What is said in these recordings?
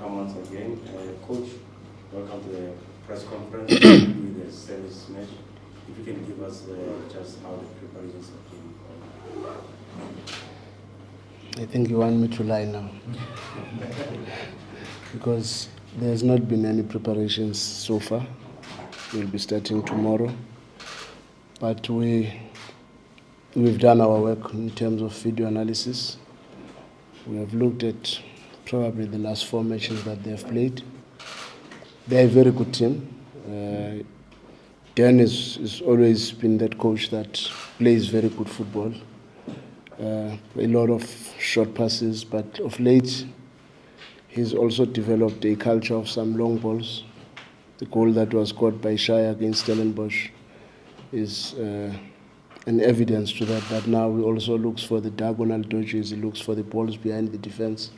welcome once again. Coach, welcome to the press conference with the service match. If you can give us just how the preparations have been. I think you want me to lie now. Because there's not been any preparations so far. We'll be starting tomorrow. But we've done our work in terms of video analysis. We have looked at probably the last 4 matches that they have played. They're a very good team. Dan has always been that coach that plays very good football. A lot of short passes, but of late, he's also developed a culture of some long balls. The goal that was scored by Shire against Stellenbosch is an evidence to that. But now he also looks for the diagonal dodges. He looks for the balls behind the defense.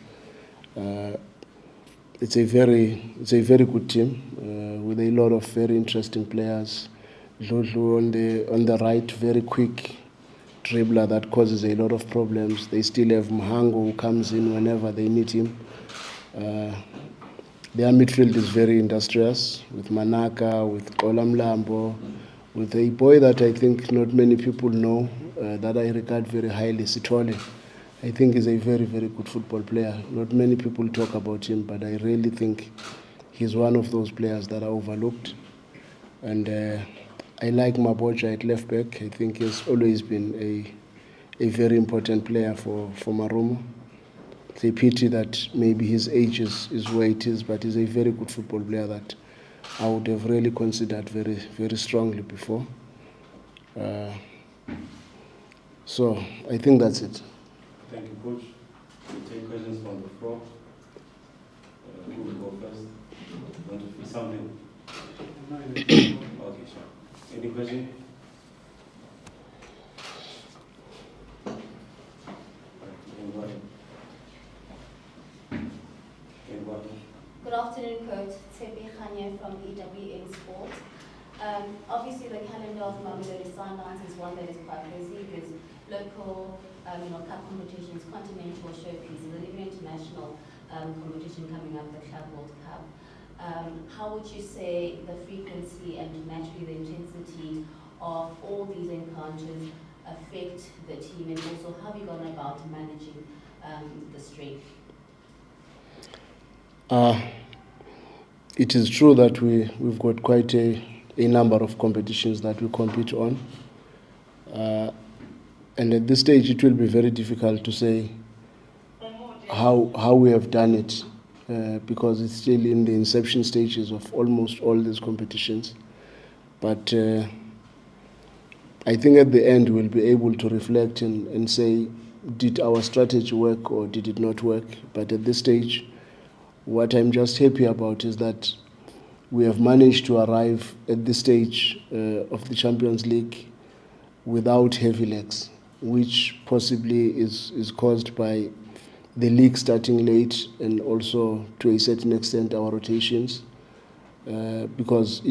It's a very good team with a lot of very interesting players. Lulu on the right, very quick dribbler that causes a lot of problems. They still have Mhango who comes in whenever they need him. Their midfield is very industrious with Manaka, with Kolamlambo, with a boy that I think not many people know, that I regard very highly, Sithole. I think he's a very, very good football player. Not many people talk about him, but I really think he's one of those players that are overlooked. And I like Maboja at left back. I think he's always been a very important player for Marumo. It's a pity that maybe his age is where it is, but he's a very good football player that I would have really considered very, very strongly before. So I think that's it. Thank you, Coach. We'll take questions from the floor. Who will go first? Want to say something? Okay, sure. Any question? Good afternoon, Coach. Tsepi Khanye from EWN Sport. Obviously, the calendar of Mamelodi Sundowns is one that is quite busy with local, cup competitions, continental showpieces, and even international competition coming up, the Club World Cup. How would you say the frequency and naturally the intensity of all these encounters affect the team, and also how have you gone about managing the strain? It is true that we've got quite a number of competitions that we compete on. And at this stage, it will be very difficult to say how we have done it because it's still in the inception stages of almost all these competitions. But I think at the end, we'll be able to reflect and say, did our strategy work or did it not work? But at this stage, what I'm just happy about is that we have managed to arrive at this stage of the Champions League without heavy legs, which possibly is caused by the league starting late and also to a certain extent our rotations. Because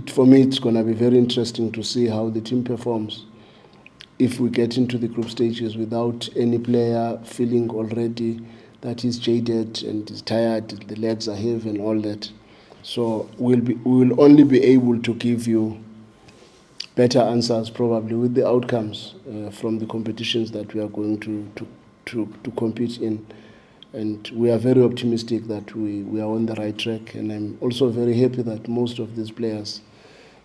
for me, it's going to be very interesting to see how the team performs if we get into the group stages without any player feeling already that he's jaded and is tired, the legs are heavy and all that. So we will only be able to give you better answers probably with the outcomes from the competitions that we are going to compete in. And we are very optimistic that we are on the right track. And I'm also very happy that most of these players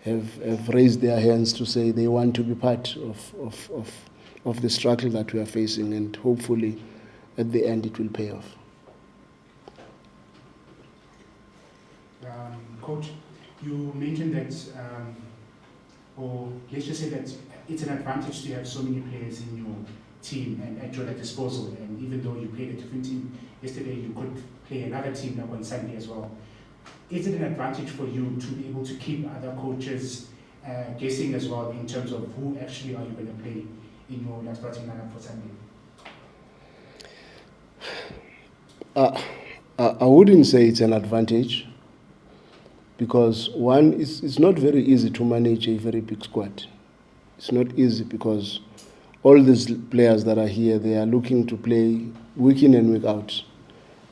have raised their hands to say they want to be part of the struggle that we are facing, and hopefully at the end it will pay off. Coach, you mentioned that, or let's just say that it's an advantage to have so many players in your team and at your disposal. And even though you played a different team yesterday, you could play another team like on Sunday as well. Is it an advantage for you to be able to keep other coaches guessing as well in terms of who actually are you going to play in your starting lineup for Sunday? I wouldn't say it's an advantage because one, it's not very easy to manage a very big squad. It's not easy because all these players that are here, they are looking to play week in and week out.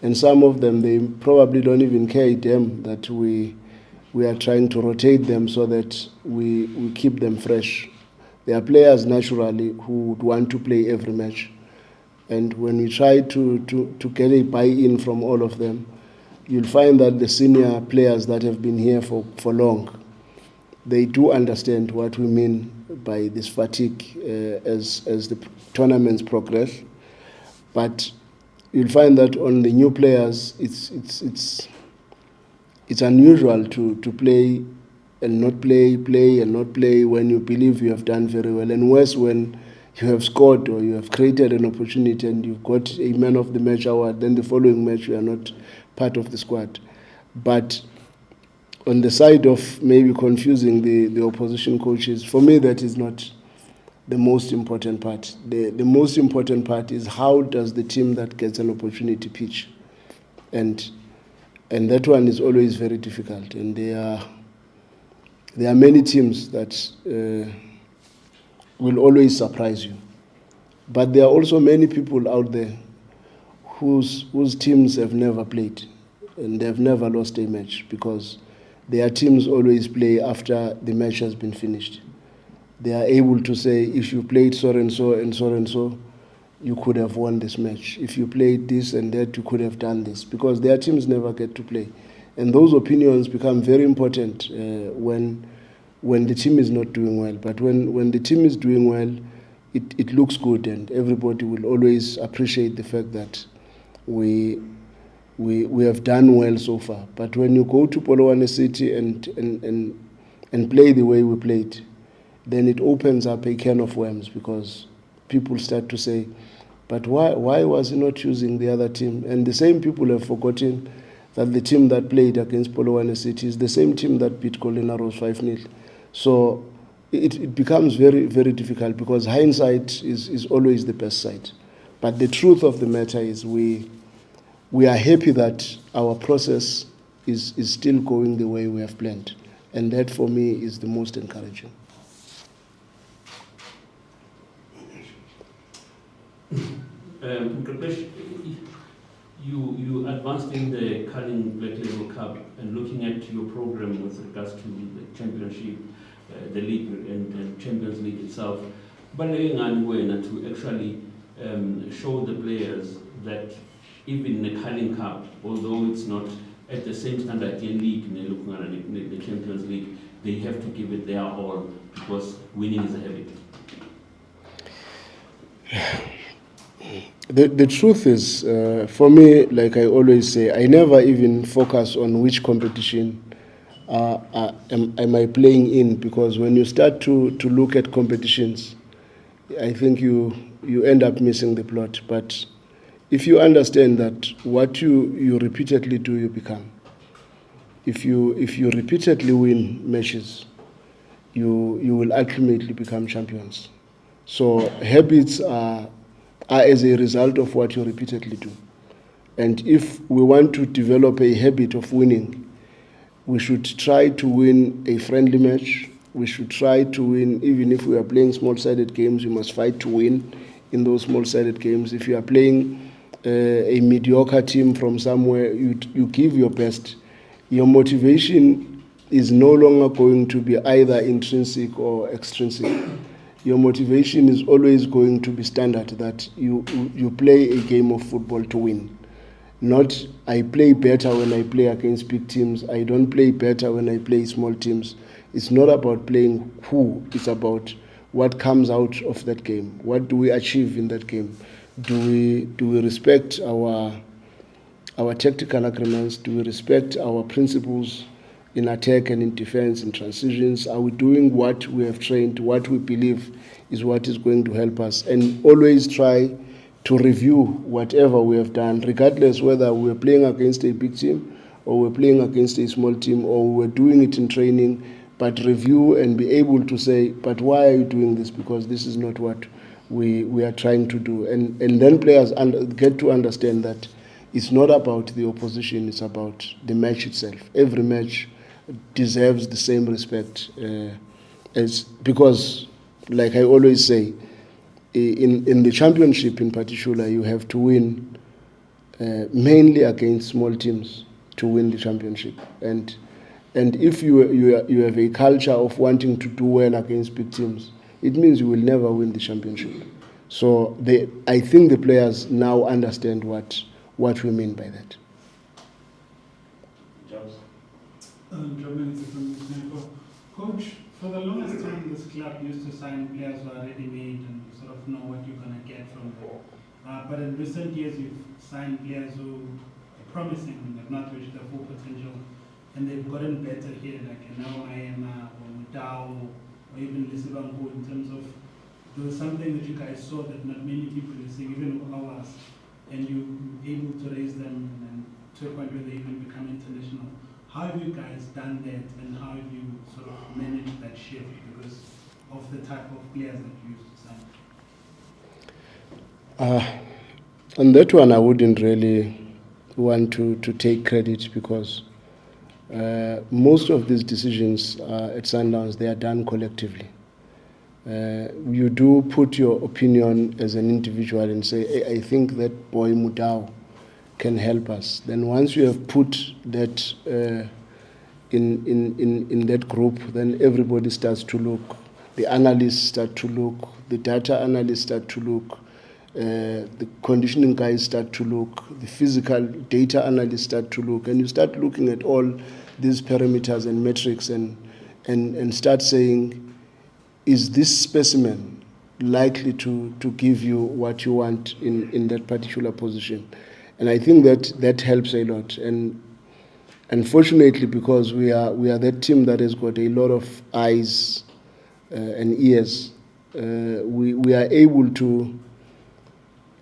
And some of them, they probably don't even care a damn that we are trying to rotate them so that we keep them fresh. There are players naturally who would want to play every match. And when we try to get a buy-in from all of them, you'll find that the senior players that have been here for long, they do understand what we mean by this fatigue as the tournaments progress. But you'll find that on the new players, it's unusual to play and not play, play and not play when you believe you have done very well. And worse when you have scored or you have created an opportunity and you've got a man of the match award, then the following match you are not part of the squad. But on the side of maybe confusing the opposition coaches, for me that is not the most important part. The most important part is how does the team that gets an opportunity pitch. And that one is always very difficult. And there are many teams that will always surprise you. But there are also many people out there whose teams have never played and they've never lost a match because their teams always play after the match has been finished. They are able to say, if you played so and so and so and so, you could have won this match. If you played this and that, you could have done this, because their teams never get to play. And those opinions become very important when the team is not doing well. But when the team is doing well, it looks good, and everybody will always appreciate the fact that we have done well so far. But when you go to Polokwane City and play the way we played, then it opens up a can of worms, because people start to say, but why was he not using the other team? And the same people have forgotten that the team that played against Polokwane City is the same team that beat Colina Rose 5-0. So it becomes very, very difficult, because hindsight is always the best side. But the truth of the matter is we are happy that our process is still going the way we have planned. And that for me is the most encouraging. You advanced in the Culling Black Label Cup, and looking at your program with regards to the championship, the league and Champions League itself, but to actually show the players that even the Culling Cup, although it's not at the same standard in league, the Champions League, they have to give it their all, because winning is a habit. The truth is, for me, like I always say, I never even focus on which competition am I playing in, because when you start to look at competitions, I think you end up missing the plot. But if you understand that what you repeatedly do, you become. If you repeatedly win matches, you will ultimately become champions. So habits are as a result of what you repeatedly do. And if we want to develop a habit of winning, we should try to win a friendly match. We should try to win, even if we are playing small-sided games, you must fight to win in those small-sided games. If you are playing a mediocre team from somewhere, you give your best. Your motivation is no longer going to be either intrinsic or extrinsic. Your motivation is always going to be standard, that you play a game of football to win. Not, I play better when I play against big teams, I don't play better when I play small teams. It's not about playing who, it's about what comes out of that game. What do we achieve in that game? Do we respect our tactical agreements? Do we respect our principles in attack and in defense, in transitions? Are we doing what we have trained, what we believe is what is going to help us? And always try to review whatever we have done, regardless whether we're playing against a big team or we're playing against a small team or we're doing it in training, but review and be able to say, but why are you doing this? Because this is not what we are trying to do. And then players get to understand that it's not about the opposition, it's about the match itself. Every match deserves the same respect, because, like I always say, in the championship in particular, you have to win mainly against small teams to win the championship. And if you have a culture of wanting to do well against big teams, it means you will never win the championship. So I think the players now understand what we mean by that. Jobs. Coach, for the longest time, this club used to sign players who are ready-made and you sort of know what you're going to get from them. But in recent years, you've signed players who are promising and have not reached their full potential, and they've gotten better here, like Naomayema or Mutao or even Lisibangu, in terms of there was something that you guys saw that not many people are seeing, even ours, and you were able to raise them and to a point where they even become international. How have you guys done that, and how have you sort of managed that shift because of the type of players that you used to sign? On that one, I wouldn't really want to take credit because most of these decisions at Sundowns, they are done collectively. You do put your opinion as an individual and say, hey, I think that boy Mutao can help us. Then once you have put that in that group, then everybody starts to look. The analysts start to look. The data analysts start to look. The conditioning guys start to look. The physical data analysts start to look. And you start looking at all these parameters and metrics and start saying, is this specimen likely to give you what you want in that particular position? And I think that helps a lot. And unfortunately, because we are that team that has got a lot of eyes and ears, we are able to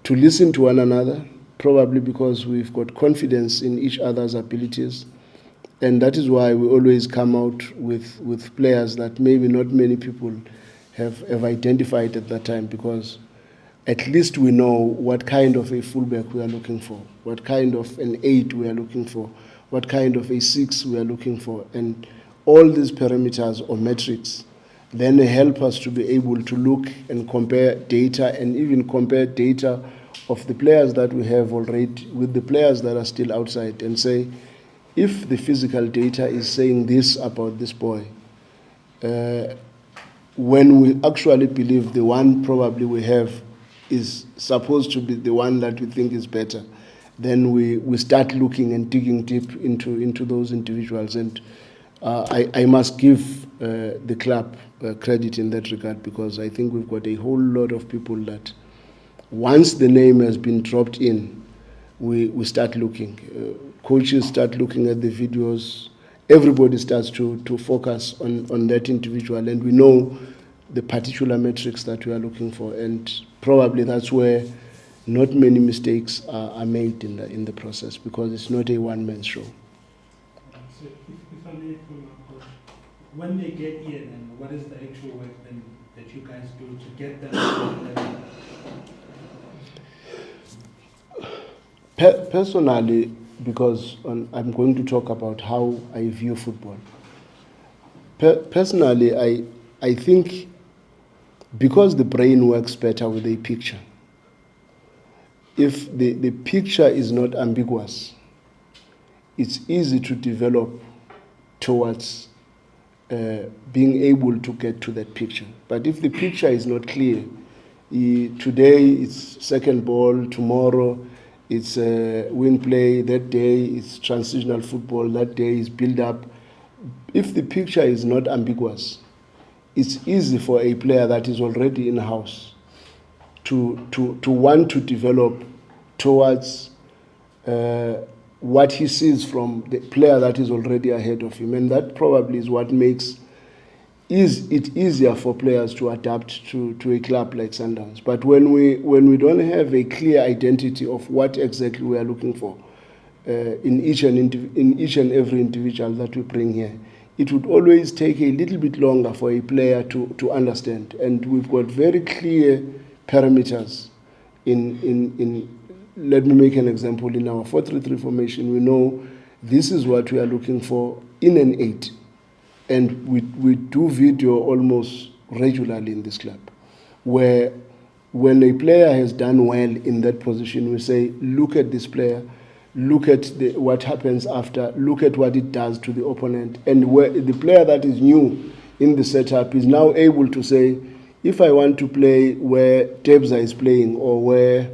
listen to one another, probably because we've got confidence in each other's abilities. And that is why we always come out with players that maybe not many people have identified at that time, because at least we know what kind of a fullback we are looking for, what kind of an 8 we are looking for, what kind of a 6 we are looking for. And all these parameters or metrics then help us to be able to look and compare data, and even compare data of the players that we have already with the players that are still outside, and say, if the physical data is saying this about this boy, when we actually believe the one probably we have is supposed to be the one that we think is better, then we start looking and digging deep into those individuals. And I must give the club credit in that regard, because I think we've got a whole lot of people that once the name has been dropped in, we start looking. Coaches start looking at the videos. Everybody starts to focus on that individual, and we know the particular metrics that we are looking for. And probably that's where not many mistakes are made in the process, because it's not a one-man show. So if I may follow up, Coach, when they get here, then what is the actual work then that you guys do to get them to that level? Personally, because I'm going to talk about how I view football. Personally, I think because the brain works better with a picture, if the picture is not ambiguous, it's easy to develop towards being able to get to that picture. But if the picture is not clear, today it's second ball, tomorrow it's win play, that day it's transitional football, that day is build up. If the picture is not ambiguous, it's easy for a player that is already in-house to want to develop towards what he sees from the player that is already ahead of him. And that probably is what makes it easier for players to adapt to a club like Sundowns. But when we don't have a clear identity of what exactly we are looking for in each and every individual that we bring here, it would always take a little bit longer for a player to understand. And we've got very clear parameters in let me make an example. In our 4-3-3 formation, we know this is what we are looking for in an 8. And we do video almost regularly in this club, where when a player has done well in that position, we say, look at this player, look at what happens after, look at what it does to the opponent. And where the player that is new in the setup is now able to say, if I want to play where Tebza is playing or where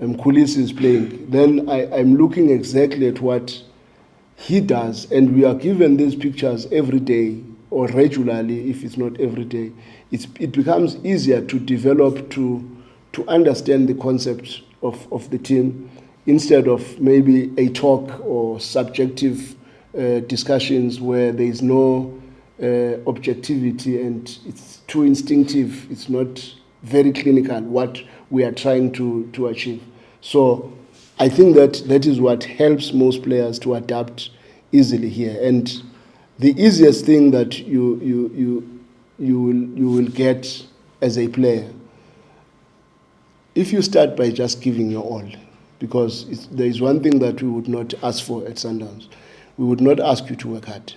Mngqithi is playing, then I'm looking exactly at what he does. And we are given these pictures every day or regularly, if it's not every day. It becomes easier to develop, to understand the concept of the team, instead of maybe a talk or subjective discussions where there is no objectivity and it's too instinctive, it's not very clinical what we are trying to achieve. So I think that is what helps most players to adapt easily here. And the easiest thing that you will get as a player, if you start by just giving your all, because there is one thing that we would not ask for at Sundowns. We would not ask you to work hard,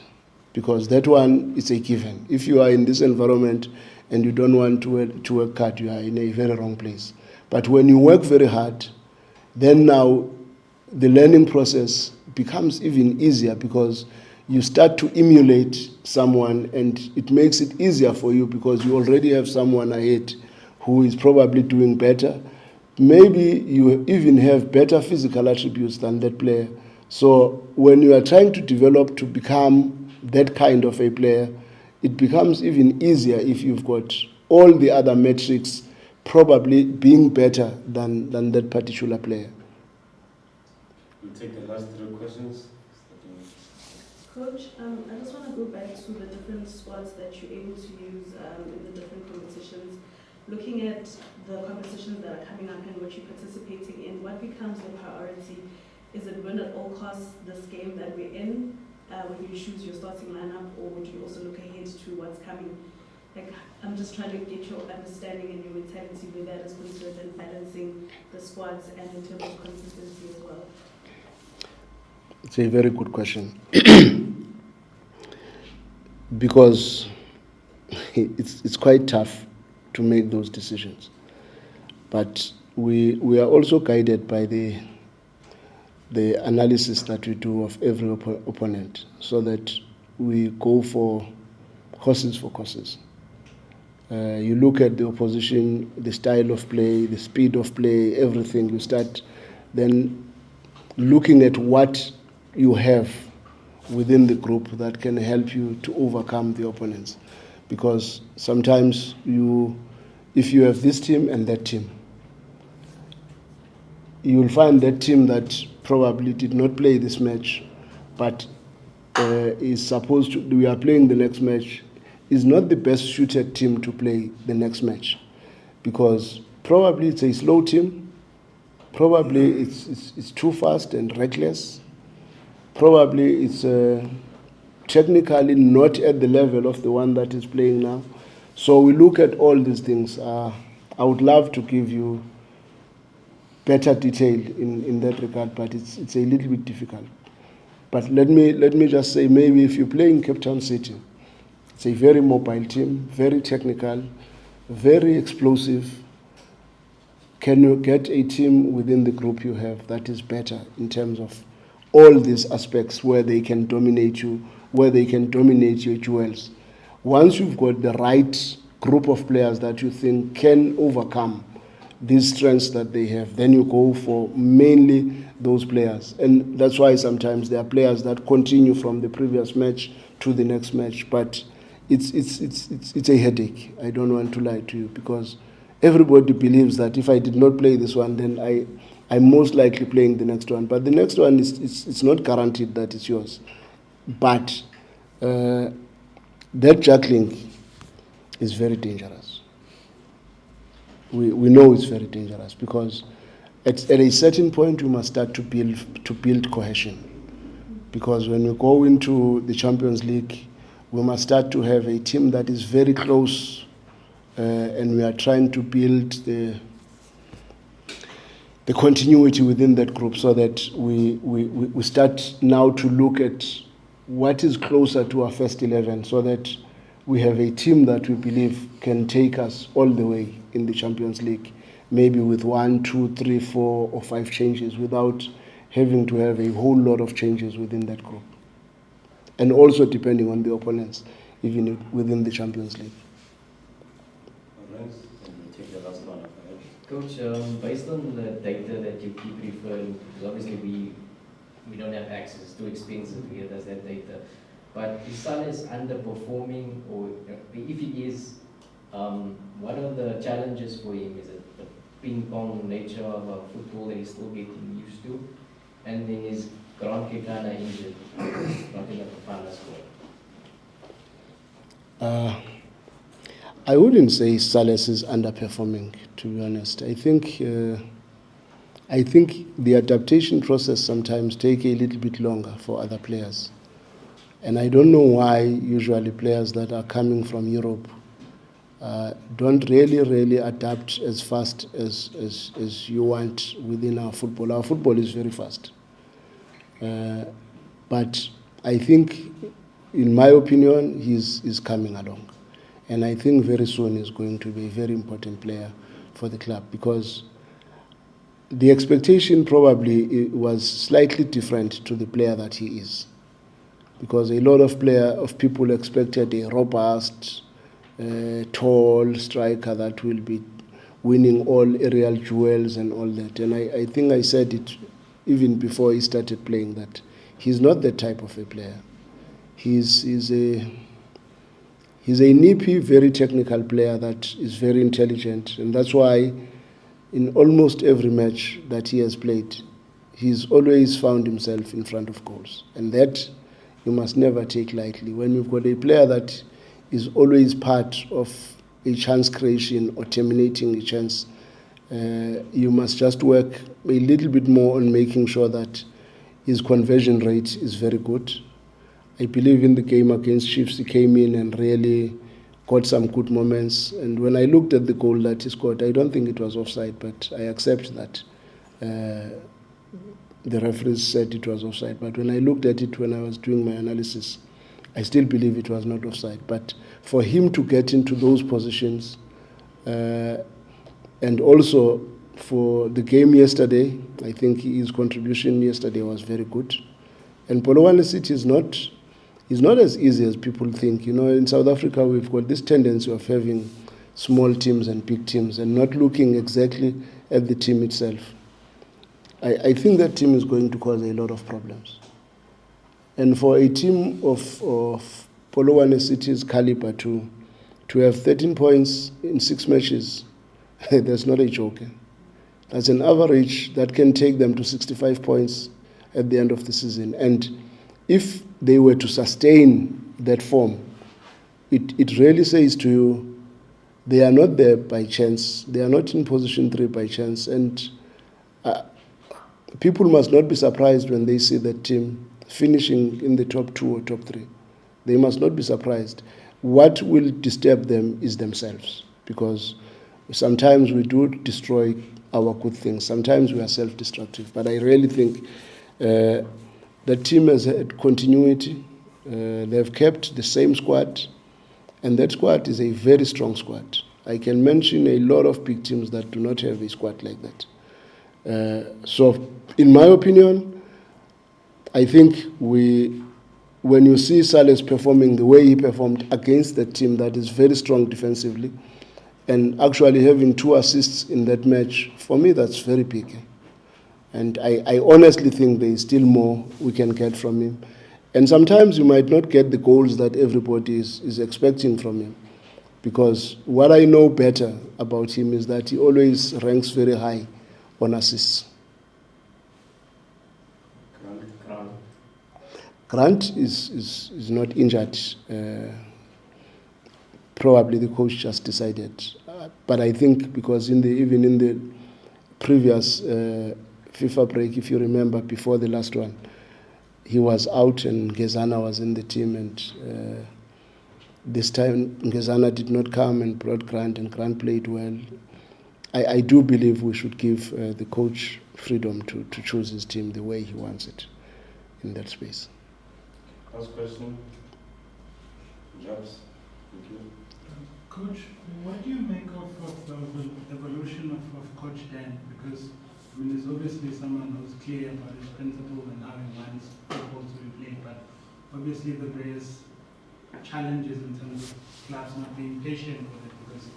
because that one is a given. If you are in this environment and you don't want to work hard, you are in a very wrong place. But when you work very hard, then now the learning process becomes even easier, because you start to emulate someone, and it makes it easier for you because you already have someone ahead who is probably doing better. Maybe you even have better physical attributes than that player. So when you are trying to develop to become that kind of a player, it becomes even easier if you've got all the other metrics probably being better than that particular player. We'll take the last 3 questions. Coach, I just want to go back to the different squads that you're able to use in the different competitions. Looking at the competitions that are coming up and what you're participating in, what becomes your priority? Is it win at all costs this game that we're in when you choose your starting lineup, or would you also look ahead to what's coming? Like, I'm just trying to get your understanding and your mentality where that is concerned, and balancing the squads and in terms of consistency as well. It's a very good question. Because it's quite tough to make those decisions. But we are also guided by the analysis that we do of every opponent, so that we go for courses. You look at the opposition, the style of play, the speed of play, everything. You start then looking at what you have within the group that can help you to overcome the opponents. Because sometimes if you have this team and that team, you will find that team that probably did not play this match, but is supposed to, we are playing the next match, is not the best suited team to play the next match. Because probably it's a slow team, probably it's too fast and reckless, probably it's technically not at the level of the one that is playing now. So we look at all these things. I would love to give you better detail in that regard, but it's a little bit difficult. But let me just say, maybe if you play in Cape Town City, it's a very mobile team, very technical, very explosive. Can you get a team within the group you have that is better in terms of all these aspects, where they can dominate you, where they can dominate your duels? Once you've got the right group of players that you think can overcome these strengths that they have, then you go for mainly those players. And that's why sometimes there are players that continue from the previous match to the next match. But it's a headache. I don't want to lie to you, because everybody believes that if I did not play this one, then I'm most likely playing the next one. But the next one it's not guaranteed that it's yours. But that juggling is very dangerous. We know it's very dangerous, because at a certain point you must start to build cohesion. Because when you go into the Champions League, we must start to have a team that is very close, and we are trying to build the continuity within that group, so that we start now to look at what is closer to our first 11, so that we have a team that we believe can take us all the way in the Champions League, maybe with 1, 2, 3, 4, or 5 changes without having to have a whole lot of changes within that group. And also depending on the opponents, even within the Champions League. All right, and we'll take the last one. Coach, based on the data that you keep referring to, because obviously we don't have access, it's too expensive to get us that data. But is Salas underperforming, or if he is, what are the challenges for him? Is it the ping pong nature of football that he's still getting used to? And then is Grant Kekana injured, not in the Bafana squad? I wouldn't say Salas is underperforming, to be honest. I think the adaptation process sometimes takes a little bit longer for other players. And I don't know why usually players that are coming from Europe don't really adapt as fast as you want within our football. Our football is very fast. But I think, in my opinion, he's coming along. And I think very soon he's going to be a very important player for the club, because the expectation probably was slightly different to the player that he is. Because a lot of people expected a robust, tall striker that will be winning all aerial duels and all that. And I think I said it even before he started playing, that he's not that type of a player. He's a nippy, very technical player that is very intelligent, and that's why in almost every match that he has played, he's always found himself in front of goals. And that you must never take lightly. When you've got a player that is always part of a chance creation or terminating a chance, you must just work a little bit more on making sure that his conversion rate is very good. I believe in the game against Chiefs, he came in and really got some good moments. And when I looked at the goal that he scored, I don't think it was offside, but I accept that. The referees said it was offside, but when I looked at it when I was doing my analysis, I still believe it was not offside. But for him to get into those positions, and also for the game yesterday, I think his contribution yesterday was very good. And Polokwane City is not as easy as people think. You know, in South Africa, we've got this tendency of having small teams and big teams and not looking exactly at the team itself. I think that team is going to cause a lot of problems. And for a team of Polokwane City's caliber to have 13 points in 6 matches, that's not a joke. That's an average that can take them to 65 points at the end of the season. And if they were to sustain that form, it really says to you, they are not there by chance. They are not in position 3 by chance. And people must not be surprised when they see that team finishing in the top 2 or top 3. They must not be surprised. What will disturb them is themselves, because sometimes we do destroy our good things. Sometimes we are self-destructive. But I really think the team has had continuity. They've kept the same squad, and that squad is a very strong squad. I can mention a lot of big teams that do not have a squad like that. So, in my opinion, I think when you see Salas performing the way he performed against the team that is very strong defensively, and actually having 2 assists in that match, for me that's very big. And I honestly think there is still more we can get from him. And sometimes you might not get the goals that everybody is expecting from him, because what I know better about him is that he always ranks very high on assists. Grant is not injured. Probably the coach just decided. But I think because even in the previous FIFA break, if you remember, before the last one, he was out and Ngezana was in the team, and this time Ngezana did not come and brought Grant, and Grant played well. I do believe we should give the coach freedom to choose his team the way he wants it in that space. Last question. Jobs. Thank you. Coach, what do you make of the evolution of Coach Dan? Because I mean, he's obviously someone who's clear about his principles and how he wants football to be played, but obviously the various challenges in terms of clubs not being patient with it, because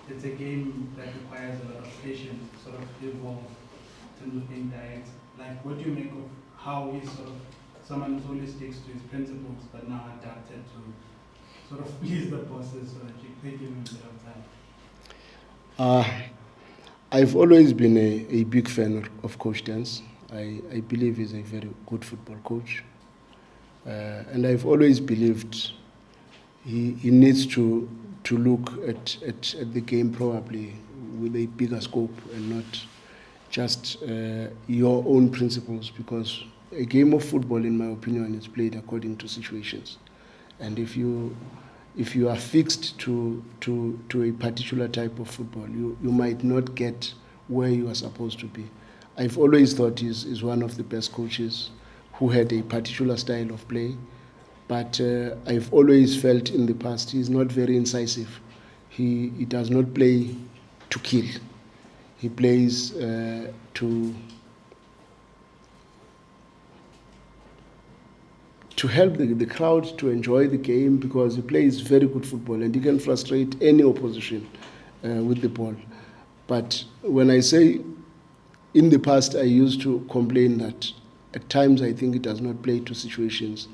it's a game that requires a lot of patience to sort of evolve in terms of being direct. Like, what do you make of how he's sort of someone who always sticks to his principles, but now adapted to sort of please the bosses so that they give him a bit of time? I've always been a big fan of Coach Dan's. I believe he's a very good football coach. And I've always believed he needs to look at the game probably with a bigger scope and not just your own principles, because a game of football, in my opinion, is played according to situations. And if you are fixed to a particular type of football, you might not get where you are supposed to be. I've always thought he's one of the best coaches who had a particular style of play, but I've always felt in the past he's not very incisive. He does not play to kill. He plays to help the crowd to enjoy the game, because he plays very good football and he can frustrate any opposition with the ball. But when I say in the past, I used to complain that at times I think it does not play to situations,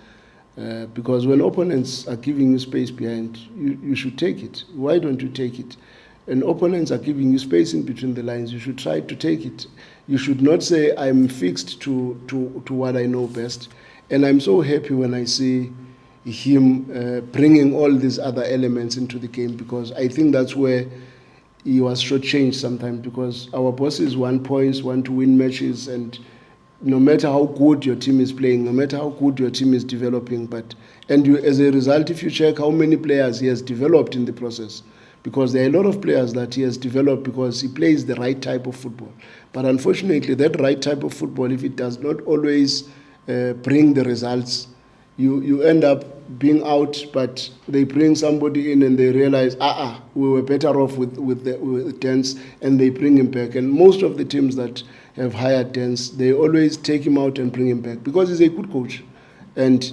because when opponents are giving you space behind, you should take it. Why don't you take it? And opponents are giving you space in between the lines, you should try to take it. You should not say, I'm fixed to what I know best. And I'm so happy when I see him bringing all these other elements into the game, because I think that's where he was shortchanged sometimes, because our bosses want points, want to win matches, and no matter how good your team is playing, no matter how good your team is developing, as a result, if you check how many players he has developed in the process, because there are a lot of players that he has developed because he plays the right type of football. But unfortunately, that right type of football, if it does not always bring the results, you end up being out, but they bring somebody in and they realize, we were better off with Dance, and they bring him back. And most of the teams that have hired Dance, they always take him out and bring him back, because he's a good coach and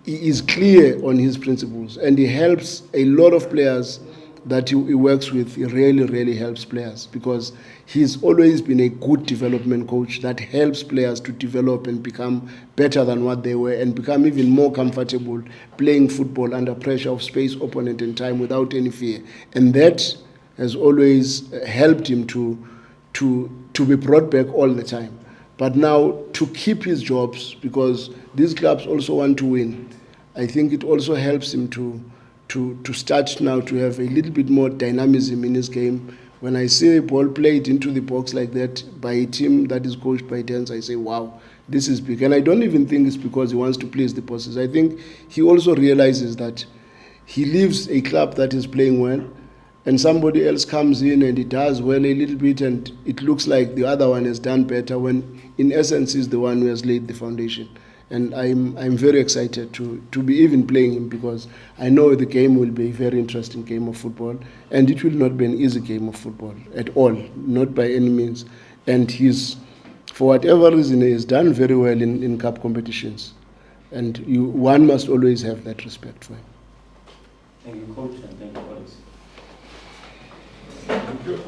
he is clear on his principles, and he helps a lot of players that he works with. He really helps players, because he's always been a good development coach that helps players to develop and become better than what they were, and become even more comfortable playing football under pressure of space, opponent, and time without any fear. And that has always helped him to be brought back all the time. But now to keep his jobs, because these clubs also want to win, I think it also helps him to start now to have a little bit more dynamism in his game. When I see a ball played into the box like that by a team that is coached by Dance, I say, wow, this is big. And I don't even think it's because he wants to please the bosses. I think he also realizes that he leaves a club that is playing well, and somebody else comes in and he does well a little bit, and it looks like the other one has done better, when in essence he's the one who has laid the foundation. And I'm very excited to be even playing him, because I know the game will be a very interesting game of football, and it will not be an easy game of football at all, not by any means. And for whatever reason, he has done very well in cup competitions, and one must always have that respect for him. Thank you, Coach, and thank you, colleagues. Thank you.